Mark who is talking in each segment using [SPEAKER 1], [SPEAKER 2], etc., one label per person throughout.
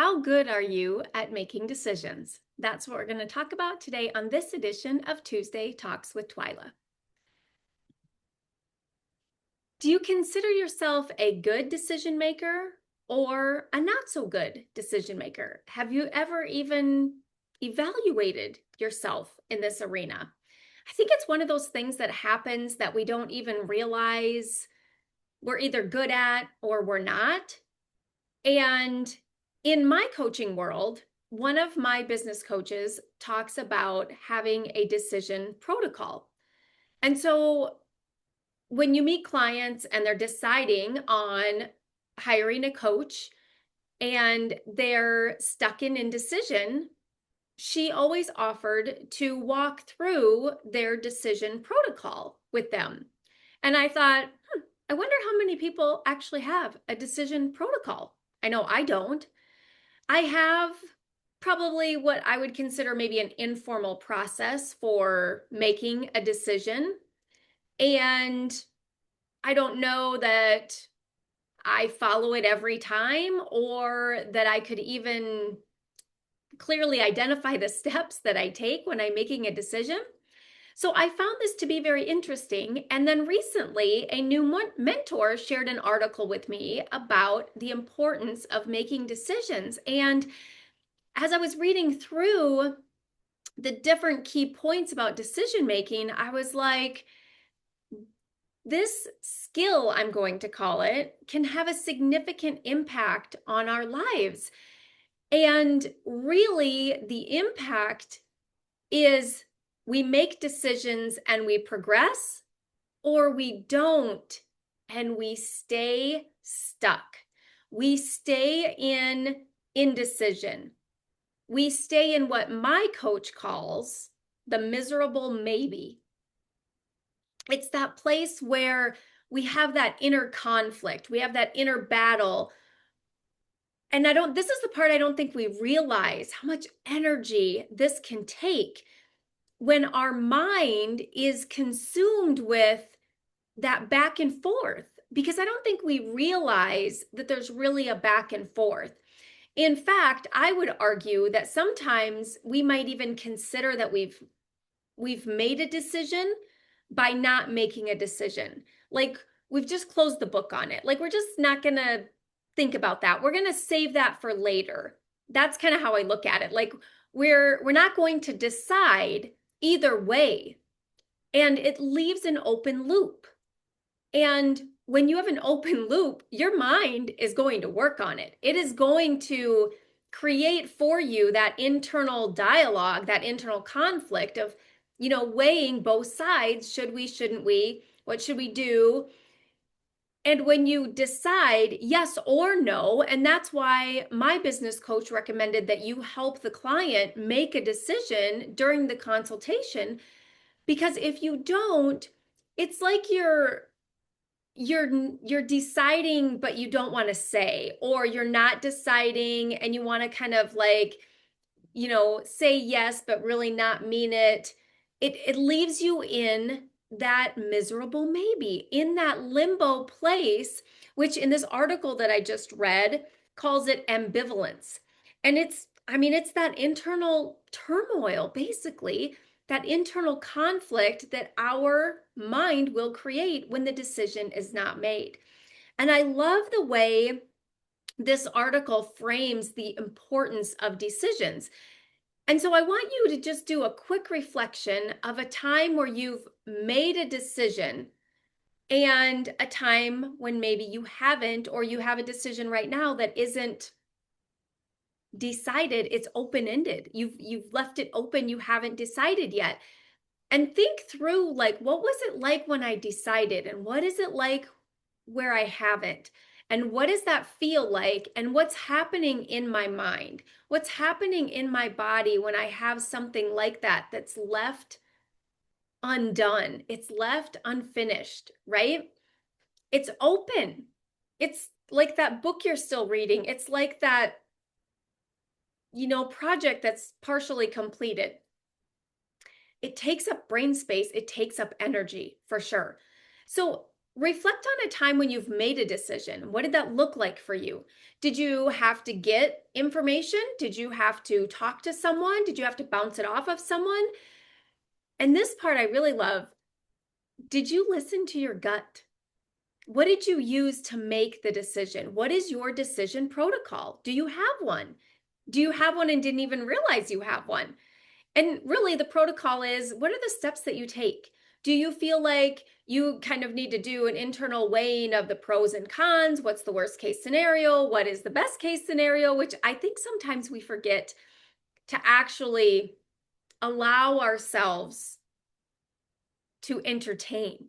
[SPEAKER 1] How good are you at making decisions? That's what we're going to talk about today on this edition of Tuesday Talks with Twyla. Do you consider yourself a good decision maker or a not so good decision maker? Have you ever even evaluated yourself in this arena? I think it's one of those things that happens that we don't even realize we're either good at or we're not. And in my coaching world, one of my business coaches talks about having a decision protocol. And so when you meet clients and they're deciding on hiring a coach and they're stuck in indecision, she always offered to walk through their decision protocol with them. And I thought, I wonder how many people actually have a decision protocol. I know I don't. I have probably what I would consider maybe an informal process for making a decision. And I don't know that I follow it every time or that I could even clearly identify the steps that I take when I'm making a decision. So I found this to be very interesting. And then recently, a new mentor shared an article with me about the importance of making decisions. And as I was reading through the different key points about decision making, I was like, this skill, I'm going to call it, can have a significant impact on our lives. And really, the impact is we make decisions and we progress, or we don't and we stay stuck. We stay in indecision. We stay in what my coach calls the miserable maybe. It's that place where we have that inner conflict, we have that inner battle. And this is the part I don't think we realize how much energy this can take when our mind is consumed with that back and forth, because I don't think we realize that there's really a back and forth. In fact, I would argue that sometimes we might even consider that we've made a decision by not making a decision. Like we've just closed the book on it. Like we're just not going to think about that. We're going to save that for later. That's kind of how I look at it. Like we're not going to decide either way. And it leaves an open loop. And when you have an open loop, your mind is going to work on it. It is going to create for you that internal dialogue, that internal conflict of, weighing both sides. Should we, shouldn't we? What should we do? And when you decide yes or no, and that's why my business coach recommended that you help the client make a decision during the consultation, because if you don't, it's like you're deciding but you don't want to say, or you're not deciding and you want to kind of like say yes but really not mean it. It leaves you in that miserable maybe, in that limbo place, which in this article that I just read calls it ambivalence. And it's that internal turmoil, basically that internal conflict that our mind will create when the decision is not made. And I love the way this article frames the importance of decisions. And so I want you to just do a quick reflection of a time where you've made a decision and a time when maybe you haven't, or you have a decision right now that isn't decided. It's open-ended. You've left it open. You haven't decided yet. And think through, like, what was it like when I decided, and what is it like where I haven't? And what does that feel like? And what's happening in my mind? What's happening in my body when I have something like that that's left undone? It's left unfinished, right? It's open. It's like that book you're still reading. It's like that, project that's partially completed. It takes up brain space. It takes up energy for sure. So reflect on a time when you've made a decision. What did that look like for you? Did you have to get information? Did you have to talk to someone? Did you have to bounce it off of someone? And this part I really love. Did you listen to your gut? What did you use to make the decision? What is your decision protocol? Do you have one? Do you have one and didn't even realize you have one? And really, the protocol is, what are the steps that you take? Do you feel like you kind of need to do an internal weighing of the pros and cons? What's the worst case scenario? What is the best case scenario? Which I think sometimes we forget to actually allow ourselves to entertain.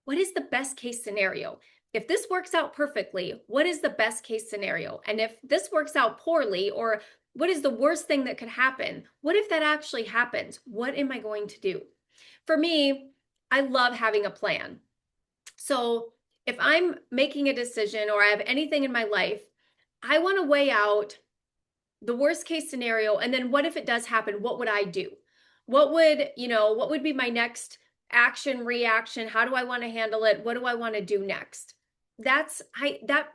[SPEAKER 1] What is the best case scenario? If this works out perfectly, what is the best case scenario? And if this works out poorly, or what is the worst thing that could happen? What if that actually happens? What am I going to do? For me, I love having a plan. So if I'm making a decision or I have anything in my life, I want to weigh out the worst case scenario. And then what if it does happen? What would I do? What would be my next action, reaction? How do I want to handle it? What do I want to do next? That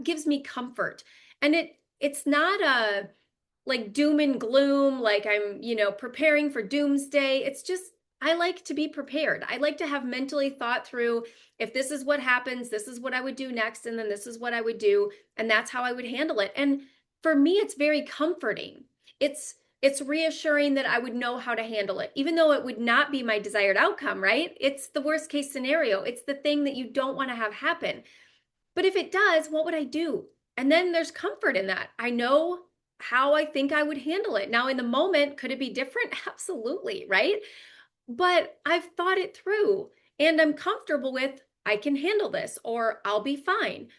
[SPEAKER 1] gives me comfort. And it's not a like doom and gloom, like I'm, preparing for doomsday. It's just, I like to be prepared. I like to have mentally thought through, if this is what happens, this is what I would do next, and then this is what I would do, and that's how I would handle it. And for me, it's very comforting. It's reassuring that I would know how to handle it, even though it would not be my desired outcome, right? It's the worst case scenario. It's the thing that you don't want to have happen. But if it does, what would I do? And then there's comfort in that. I know how I think I would handle it. Now, in the moment, could it be different? Absolutely, right? But I've thought it through and I'm comfortable with, I can handle this or I'll be fine.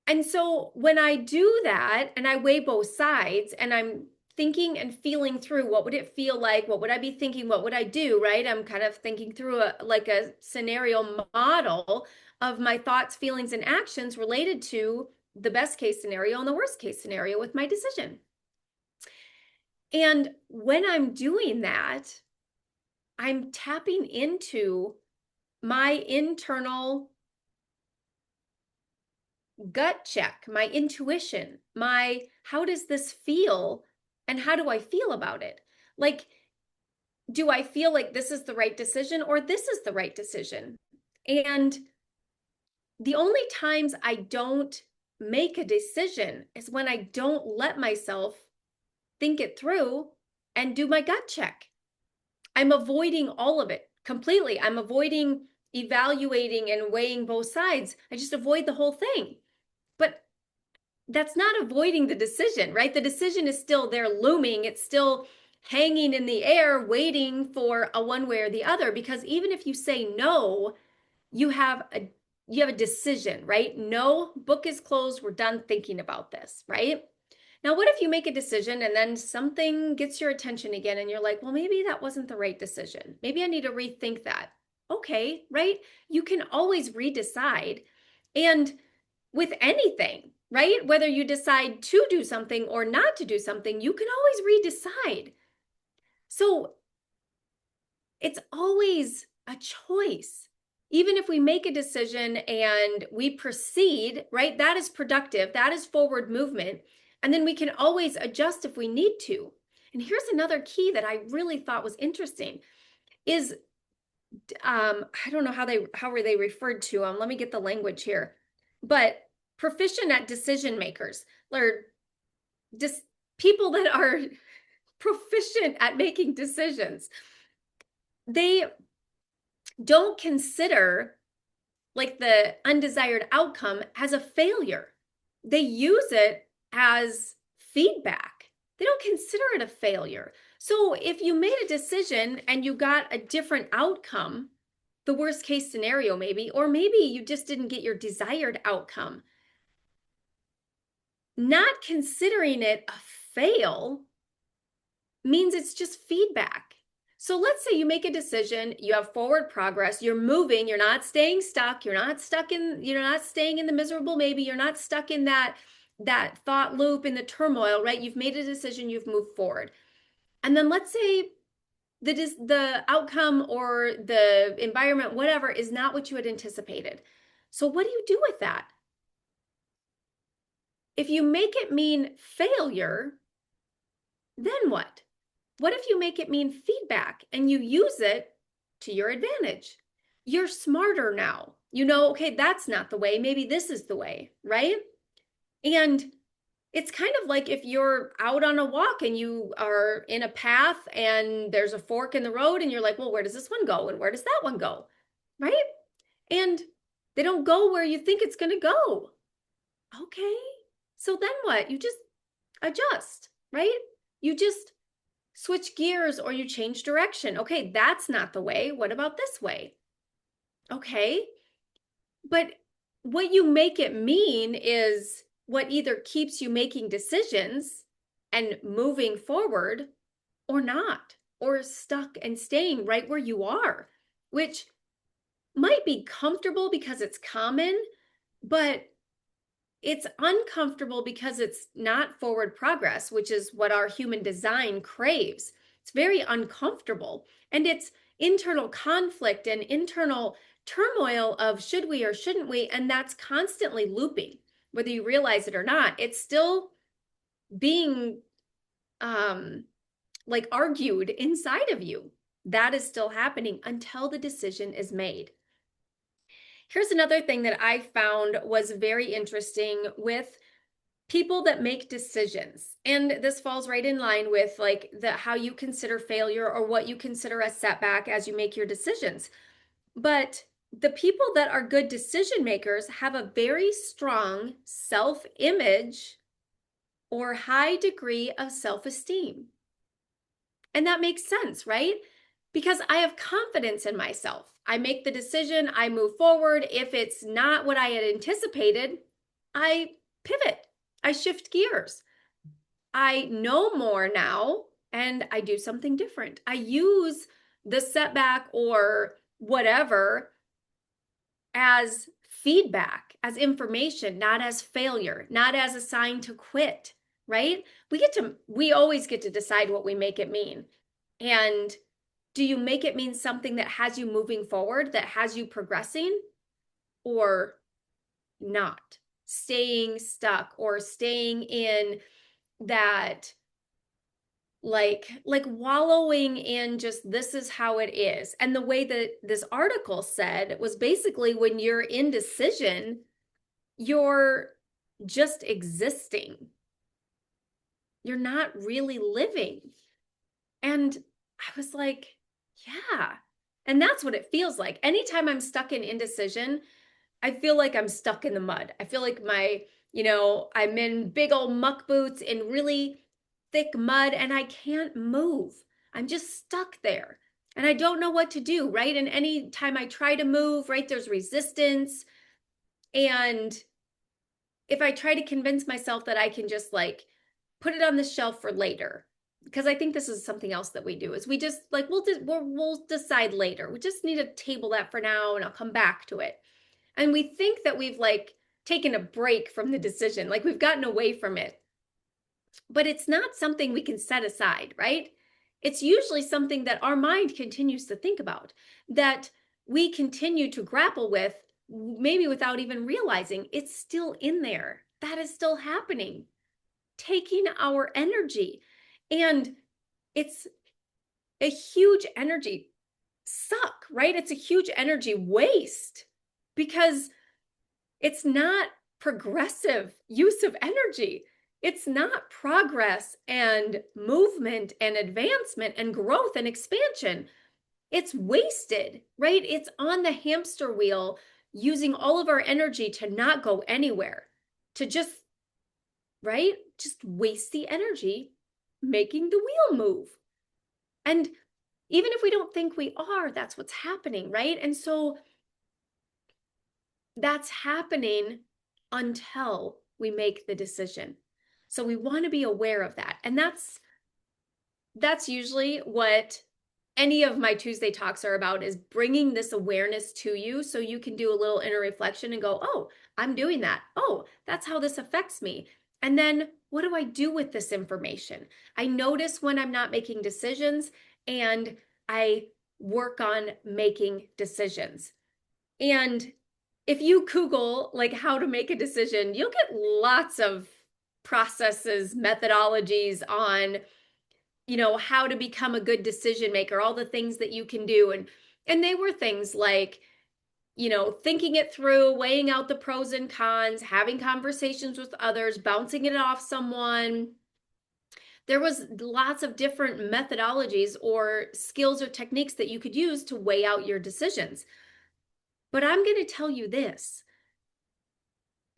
[SPEAKER 1] And so when I do that and I weigh both sides and I'm thinking and feeling through, what would it feel like? What would I be thinking? What would I do? Right? I'm kind of thinking through a scenario model of my thoughts, feelings, and actions related to the best case scenario and the worst case scenario with my decision. And when I'm doing that, I'm tapping into my internal gut check, my intuition, my how does this feel and how do I feel about it? Like, do I feel like this is the right decision or this is the right decision? And the only times I don't make a decision is when I don't let myself think it through and do my gut check. I'm avoiding all of it completely. I'm avoiding evaluating and weighing both sides. I just avoid the whole thing. But that's not avoiding the decision, right? The decision is still there looming. It's still hanging in the air, waiting for a one way or the other. Because even if you say no, you have a decision, right? No, book is closed. We're done thinking about this, right? Now, what if you make a decision and then something gets your attention again and you're like, well, maybe that wasn't the right decision. Maybe I need to rethink that. Okay, right? You can always redecide. And with anything, right? Whether you decide to do something or not to do something, you can always redecide. So it's always a choice. Even if we make a decision and we proceed, right? That is productive. That is forward movement. And then we can always adjust if we need to. And here's another key that I really thought was interesting is I don't know how were they referred to them. Let me get the language here. But proficient at decision makers, or just people that are proficient at making decisions, they don't consider like the undesired outcome as a failure. They use it as feedback. They don't consider it a failure. So if you made a decision and you got a different outcome, the worst case scenario maybe, or maybe you just didn't get your desired outcome, not considering it a fail means it's just feedback. So let's say you make a decision, you have forward progress, you're moving, you're not staying stuck, you're not staying in the miserable maybe, you're not stuck in that thought loop, in the turmoil, right? You've made a decision, you've moved forward. And then let's say the outcome or the environment, whatever, is not what you had anticipated. So what do you do with that? If you make it mean failure, then what? What if you make it mean feedback and you use it to your advantage? You're smarter now. You know, okay, that's not the way. Maybe this is the way, right? And it's kind of like if you're out on a walk and you are in a path and there's a fork in the road and you're like, well, where does this one go? And where does that one go? Right? And they don't go where you think it's going to go. Okay. So then what? You just adjust, right? You just switch gears or you change direction. Okay, that's not the way. What about this way? Okay. But what you make it mean is what either keeps you making decisions and moving forward or not, or stuck and staying right where you are, which might be comfortable because it's common, but it's uncomfortable because it's not forward progress, which is what our human design craves. It's very uncomfortable. And it's internal conflict and internal turmoil of should we or shouldn't we? And that's constantly looping, whether you realize it or not. It's still being like argued inside of you. That is still happening until the decision is made. Here's another thing that I found was very interesting with people that make decisions. And this falls right in line with like the how you consider failure or what you consider a setback as you make your decisions. But the people that are good decision makers have a very strong self-image or high degree of self-esteem. And that makes sense, right? Because I have confidence in myself. I make the decision, I move forward. If it's not what I had anticipated, I pivot, I shift gears. I know more now and I do something different. I use the setback or whatever as feedback, as information, not as failure, not as a sign to quit, right? We always get to decide what we make it mean. And do you make it mean something that has you moving forward, that has you progressing, or not? Staying stuck or staying in that like wallowing in just this is how it is. And the way that this article said was basically when you're in decision, you're just existing. You're not really living. And I was like, yeah. And that's what it feels like. Anytime I'm stuck in indecision, I feel like I'm stuck in the mud. I feel like I'm in big old muck boots in really thick mud and I can't move. I'm just stuck there and I don't know what to do, right? And anytime I try to move, right, there's resistance. And if I try to convince myself that I can just like put it on the shelf for later, because I think this is something else that we do is we just like we'll decide later. We just need to table that for now and I'll come back to it. And we think that we've like taken a break from the decision, like we've gotten away from it. But it's not something we can set aside, right? It's usually something that our mind continues to think about, that we continue to grapple with, maybe without even realizing it's still in there. That is still happening, taking our energy. And it's a huge energy suck, right? It's a huge energy waste because it's not progressive use of energy. It's not progress and movement and advancement and growth and expansion. It's wasted, right? It's on the hamster wheel, using all of our energy to not go anywhere, to just, right? Just waste the energy making the wheel move. And even if we don't think we are, that's what's happening, right? And so that's happening until we make the decision. So we want to be aware of that. And that's usually what any of my Tuesday talks are about, is bringing this awareness to you so you can do a little inner reflection and go, oh, I'm doing that. Oh, that's how this affects me. And then what do I do with this information? I notice when I'm not making decisions and I work on making decisions. And if you Google like how to make a decision, you'll get lots of processes, methodologies on, how to become a good decision maker, all the things that you can do. And they were things like, thinking it through, weighing out the pros and cons, having conversations with others, bouncing it off someone. There was lots of different methodologies or skills or techniques that you could use to weigh out your decisions. But I'm going to tell you this.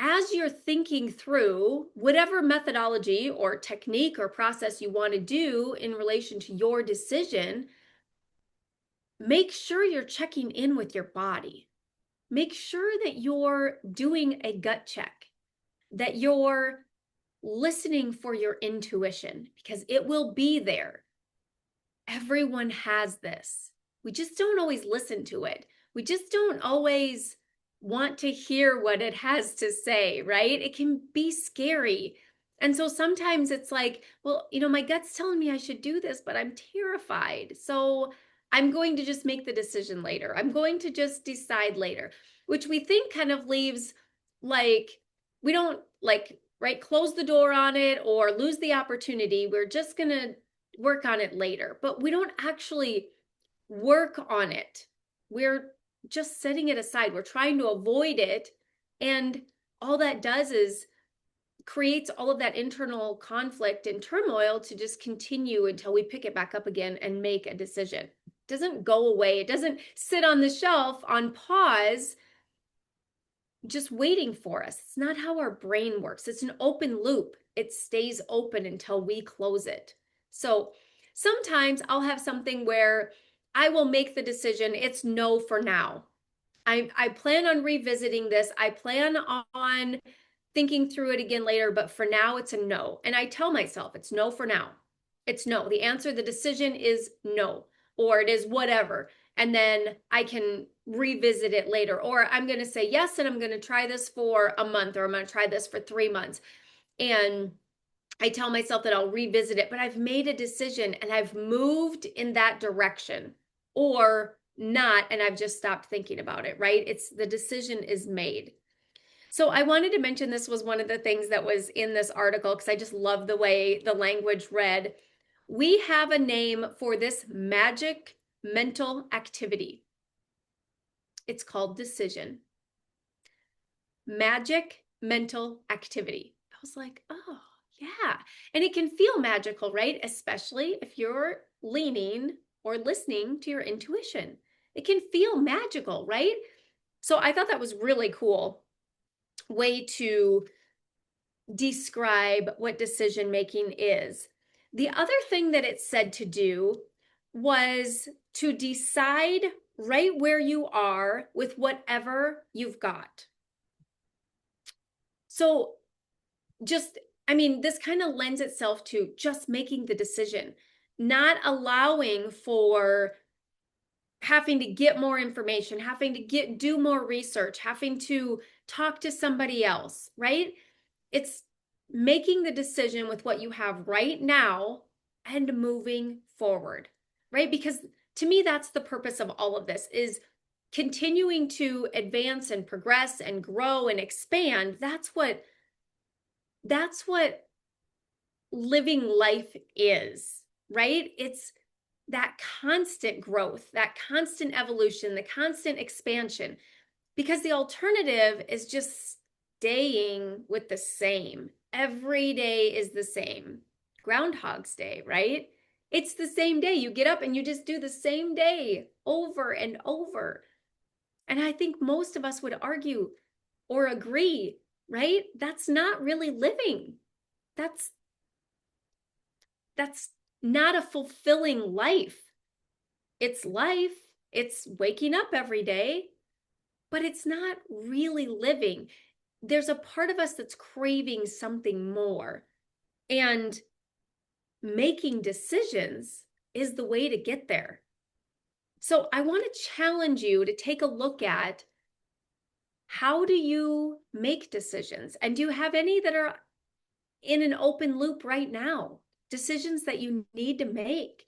[SPEAKER 1] As you're thinking through whatever methodology or technique or process you want to do in relation to your decision, make sure you're checking in with your body. Make sure that you're doing a gut check, that you're listening for your intuition, because it will be there. Everyone has this. We just don't always listen to it. We just don't always want to hear what it has to say, right? It can be scary. And so sometimes it's like, well, my gut's telling me I should do this, but I'm terrified. So I'm going to just make the decision later. I'm going to just decide later, which we think kind of leaves like, we don't like, right, close the door on it or lose the opportunity. We're just going to work on it later, but we don't actually work on it. We're just setting it aside. We're trying to avoid it. And all that does is creates all of that internal conflict and turmoil to just continue until we pick it back up again and make a decision. It doesn't go away. It doesn't sit on the shelf on pause, just waiting for us. It's not how our brain works. It's an open loop. It stays open until we close it. So sometimes I'll have something where I will make the decision, it's no for now. I plan on revisiting this. I plan on thinking through it again later, but for now it's a no. And I tell myself it's no for now. It's no. The answer, the decision is no, or it is whatever. And then I can revisit it later. Or I'm going to say yes, and I'm going to try this for a month, or I'm going to try this for 3 months. And I tell myself that I'll revisit it, but I've made a decision and I've moved in that direction, or not, and I've just stopped thinking about it, right? It's the decision is made. So I wanted to mention this was one of the things that was in this article because I just love the way the language read. We have a name for this magic mental activity. It's called decision. Magic mental activity. I was like, oh, yeah. And it can feel magical, right? Especially if you're leaning or listening to your intuition. It can feel magical, right? So I thought that was really cool way to describe what decision making is. The other thing that it said to do was to decide right where you are with whatever you've got. So this kind of lends itself to just making the decision, not allowing for having to get more information, having to do more research, having to talk to somebody else, right? It's making the decision with what you have right now and moving forward, right? Because to me, that's the purpose of all of this, is continuing to advance and progress and grow and expand. That's what living life is, right? It's that constant growth, that constant evolution, the constant expansion, because the alternative is just staying with the same. Every day is the same. Groundhog's Day, right? It's the same day. You get up and you just do the same day over and over. And I think most of us would argue or agree, right? That's not really living. That's not a fulfilling life. It's life. It's waking up every day, but it's not really living. There's a part of us that's craving something more. And making decisions is the way to get there. So I want to challenge you to take a look at, how do you make decisions? And do you have any that are in an open loop right now? Decisions that you need to make?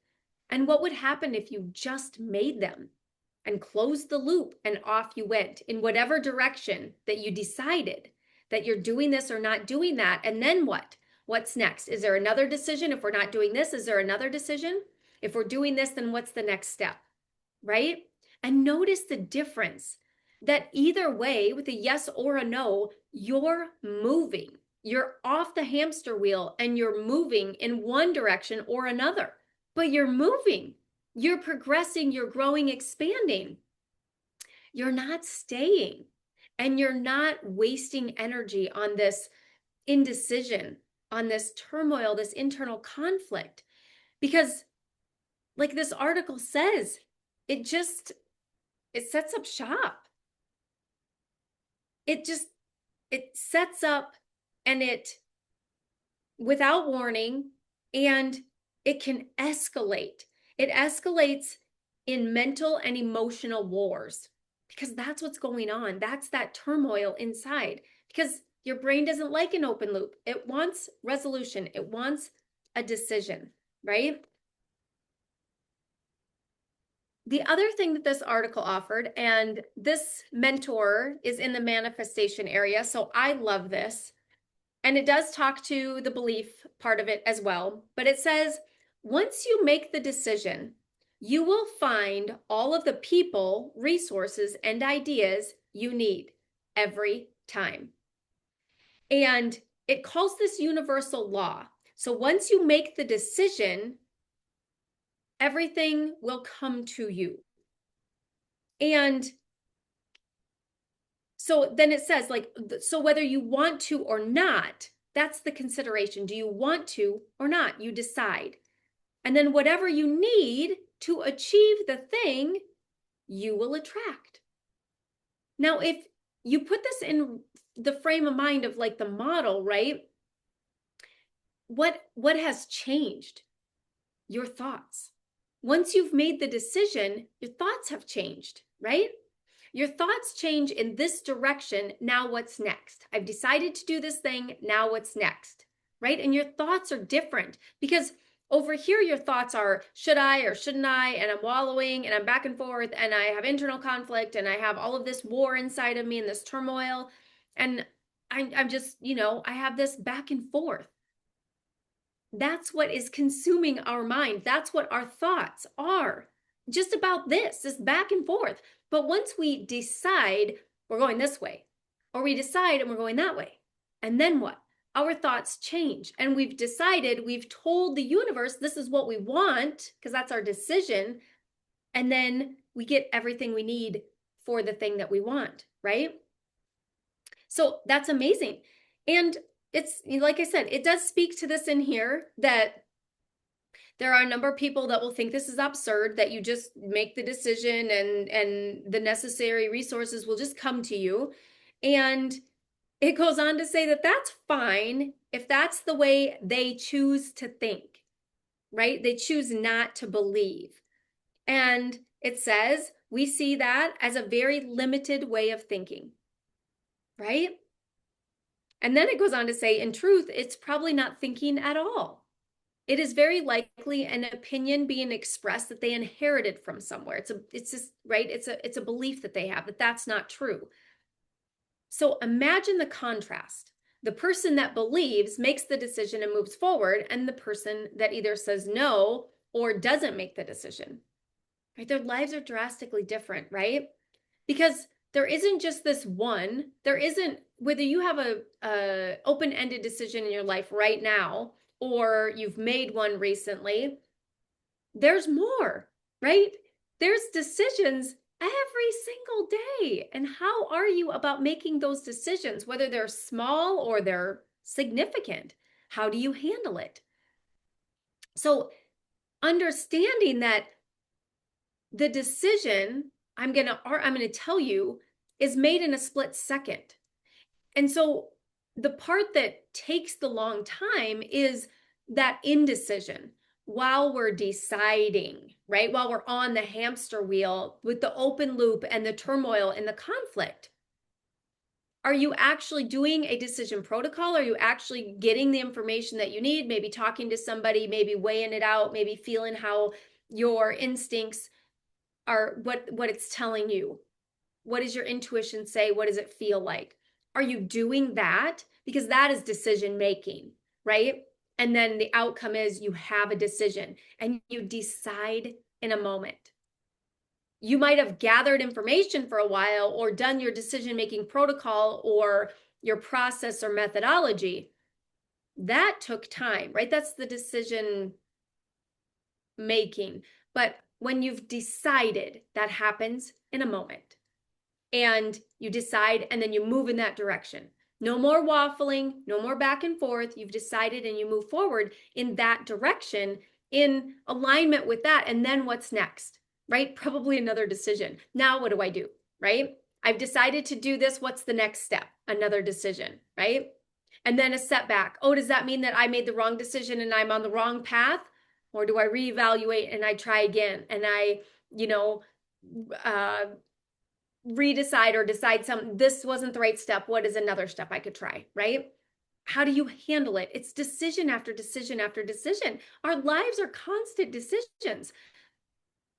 [SPEAKER 1] And what would happen if you just made them? and closed the loop, and off you went in whatever direction that you decided that you're doing this or not doing that. And then what? What's next? Is there another decision? If we're not doing this, is there another decision? If we're doing this, then what's the next step? Right? And notice the difference that either way, with a yes or a no, you're moving. You're off the hamster wheel and you're moving in one direction or another, but you're moving. You're progressing, you're growing, expanding. You're not staying, and you're not wasting energy on this indecision, on this turmoil, this internal conflict. Because, like this article says, it sets up shop. It sets up, and without warning, and it can escalate. It escalates in mental and emotional wars, because that's what's going on. That's that turmoil inside, because your brain doesn't like an open loop. It wants resolution. It wants a decision, right? The other thing that this article offered, and this mentor is in the manifestation area, so I love this. And it does talk to the belief part of it as well. But it says, once you make the decision, you will find all of the people, resources, and ideas you need every time. And it calls this universal law. So once you make the decision, everything will come to you. And so then it says, like, so whether you want to or not, that's the consideration. Do you want to or not? You decide. And then whatever you need to achieve the thing, you will attract. Now, if you put this in the frame of mind of like the model, right? What has changed? Your thoughts. Once you've made the decision, your thoughts have changed, right? Your thoughts change in this direction. Now what's next? I've decided to do this thing. Now what's next, right? And your thoughts are different, because over here, your thoughts are, should I or shouldn't I? And I'm wallowing and I'm back and forth and I have internal conflict and I have all of this war inside of me and this turmoil. And I'm just, I have this back and forth. That's what is consuming our mind. That's what our thoughts are. Just about this back and forth. But once we decide we're going this way, or we decide and we're going that way, and then what? Our thoughts change, and we've decided, we've told the universe this is what we want, because that's our decision, and then we get everything we need for the thing that we want, right? So that's amazing. And it's, like I said, it does speak to this in here, that there are a number of people that will think this is absurd, that you just make the decision and the necessary resources will just come to you. And it goes on to say that that's fine if that's the way they choose to think, right? They choose not to believe. And it says, we see that as a very limited way of thinking, right? And then it goes on to say, in truth, it's probably not thinking at all. It is very likely an opinion being expressed that they inherited from somewhere. It's just, right? It's a belief that they have, that that's not true. So imagine the contrast. The person that believes makes the decision and moves forward, and the person that either says no or doesn't make the decision, right? Their lives are drastically different, right? Because there isn't just this one. There isn't, whether you have a open-ended decision in your life right now, or you've made one recently, there's more, right? There's decisions every single day. And how are you about making those decisions, whether they're small or they're significant? How do you handle it? So understanding that the decision I'm going to tell you is made in a split second. And so the part that takes the long time is that indecision while we're deciding, right? While we're on the hamster wheel with the open loop and the turmoil and the conflict. Are you actually doing a decision protocol? Are you actually getting the information that you need? Maybe talking to somebody, maybe weighing it out, maybe feeling how your instincts are what it's telling you. What does your intuition say? What does it feel like? Are you doing that? Because that is decision making, right? And then the outcome is you have a decision and you decide in a moment. You might have gathered information for a while or done your decision making protocol or your process or methodology. That took time, right? That's the decision making. But when you've decided, that happens in a moment. And you decide and then you move in that direction. No more waffling, no more back and forth. You've decided and you move forward in that direction in alignment with that. And then what's next, right? Probably another decision. Now, what do I do, right? I've decided to do this. What's the next step? Another decision, right? And then a setback. Oh, does that mean that I made the wrong decision and I'm on the wrong path? Or do I reevaluate and I try again and I, redecide or decide this wasn't the right step. What is another step I could try, right? How do you handle it? It's decision after decision after decision. Our lives are constant decisions.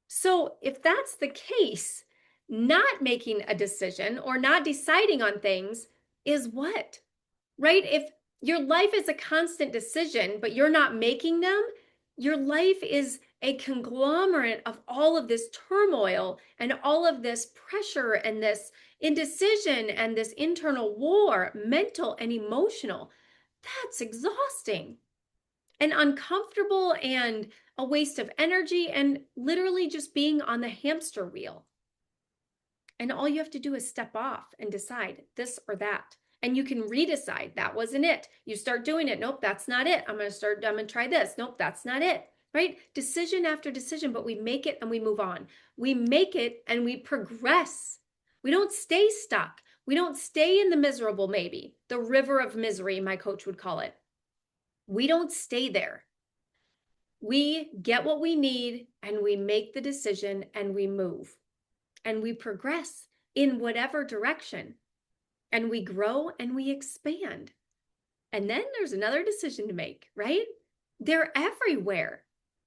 [SPEAKER 1] So if that's the case, not making a decision or not deciding on things is what, right? If your life is a constant decision, but you're not making them, your life is a conglomerate of all of this turmoil and all of this pressure and this indecision and this internal war, mental and emotional. That's exhausting and uncomfortable and a waste of energy and literally just being on the hamster wheel. And all you have to do is step off and decide this or that. And you can redecide. That wasn't it. You start doing it. Nope, that's not it. I'm going to try this. Nope, that's not it. Right? Decision after decision, but we make it and we move on. We make it and we progress. We don't stay stuck. We don't stay in the miserable, maybe the river of misery, my coach would call it. We don't stay there. We get what we need and we make the decision and we move and we progress in whatever direction. And we grow and we expand. And then there's another decision to make, right? They're everywhere.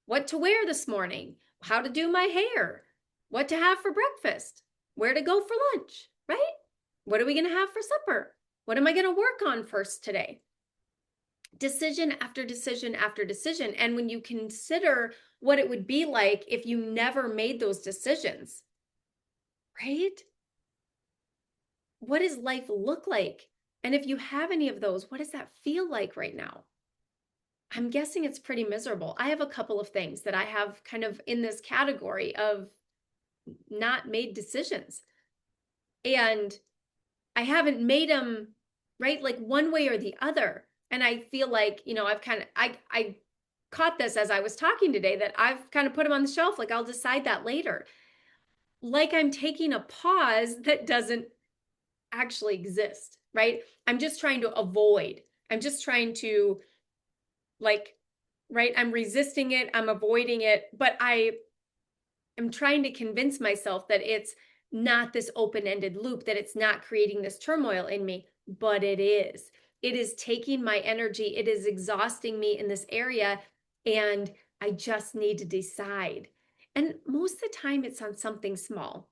[SPEAKER 1] What to wear this morning, how to do my hair, what to have for breakfast, where to go for lunch, right? What are we going to have for supper? What am I going to work on first today? Decision after decision after decision. And when you consider what it would be like if you never made those decisions, right? What does life look like? And if you have any of those, what does that feel like right now? I'm guessing it's pretty miserable. I have a couple of things that I have kind of in this category of not made decisions. And I haven't made them, right? Like one way or the other. And I feel like, I caught this as I was talking today that I've kind of put them on the shelf. Like I'll decide that later. Like I'm taking a pause that doesn't actually exist, right? I'm just trying to avoid. I'm just trying to right? I'm resisting it. I'm avoiding it, but I am trying to convince myself that it's not this open-ended loop, that it's not creating this turmoil in me, but it is. It is taking my energy. It is exhausting me in this area, and I just need to decide. And most of the time it's on something small.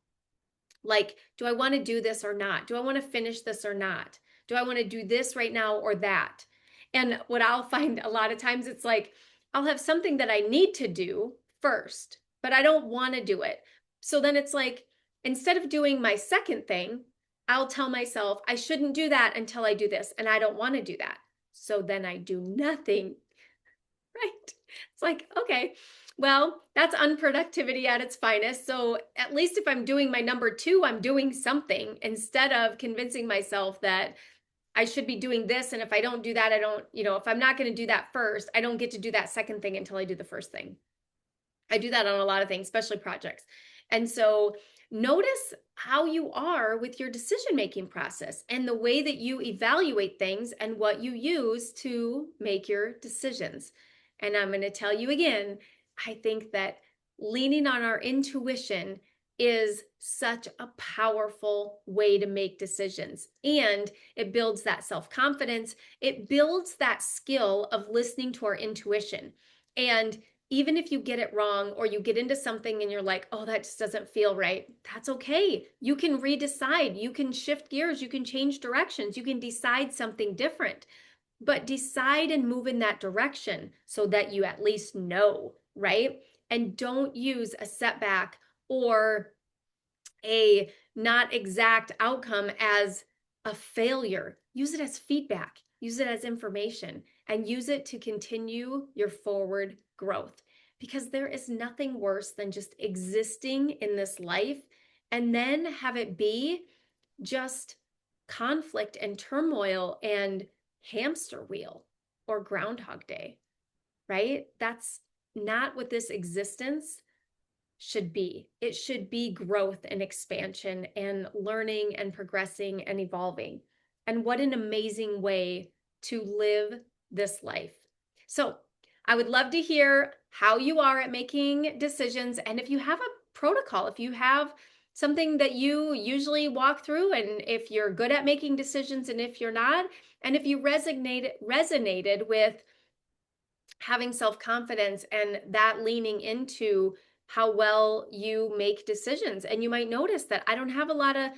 [SPEAKER 1] Like, do I want to do this or not? Do I want to finish this or not? Do I want to do this right now or that? And what I'll find a lot of times, it's like, I'll have something that I need to do first, but I don't want to do it. So then it's like, instead of doing my second thing, I'll tell myself, I shouldn't do that until I do this. And I don't want to do that. So then I do nothing, right? It's like, okay, well, that's unproductivity at its finest. So at least if I'm doing my number two, I'm doing something instead of convincing myself that I should be doing this. And if I don't do that, I don't, if I'm not going to do that first, I don't get to do that second thing until I do the first thing. I do that on a lot of things, especially projects. And so notice how you are with your decision-making process and the way that you evaluate things and what you use to make your decisions. And I'm going to tell you again, I think that leaning on our intuition is such a powerful way to make decisions. And it builds that self-confidence. It builds that skill of listening to our intuition. And even if you get it wrong or you get into something and you're like, oh, that just doesn't feel right, that's okay. You can redecide, you can shift gears, you can change directions, you can decide something different. But decide and move in that direction so that you at least know, right? And don't use a setback or a not exact outcome as a failure. Use it as feedback, use it as information, and use it to continue your forward growth. Because there is nothing worse than just existing in this life and then have it be just conflict and turmoil and hamster wheel or Groundhog Day, right? That's not what this existence should be. It should be growth and expansion and learning and progressing and evolving. And what an amazing way to live this life. So, I would love to hear how you are at making decisions. And if you have a protocol, if you have something that you usually walk through, and if you're good at making decisions and if you're not, and if you resonated with having self-confidence and that leaning into how well you make decisions. And you might notice that I don't have a lot of,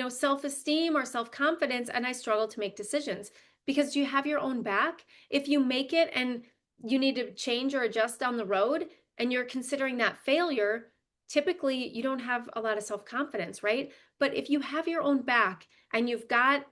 [SPEAKER 1] self-esteem or self-confidence, and I struggle to make decisions because you have your own back. If you make it and you need to change or adjust down the road and you're considering that failure, typically you don't have a lot of self-confidence, right? But if you have your own back and you've got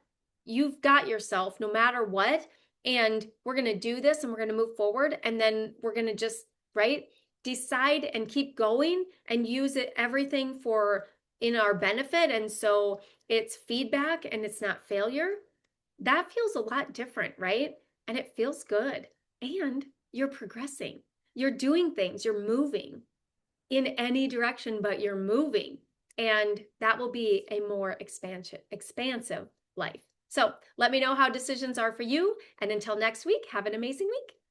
[SPEAKER 1] yourself no matter what, and we're going to do this and we're going to move forward, and then we're going to just, right, decide and keep going and use it everything for in our benefit. And so it's feedback and it's not failure. That feels a lot different, right? And it feels good. And you're progressing. You're doing things, you're moving in any direction, but you're moving. And that will be a more expansive life. So let me know how decisions are for you. And until next week, have an amazing week.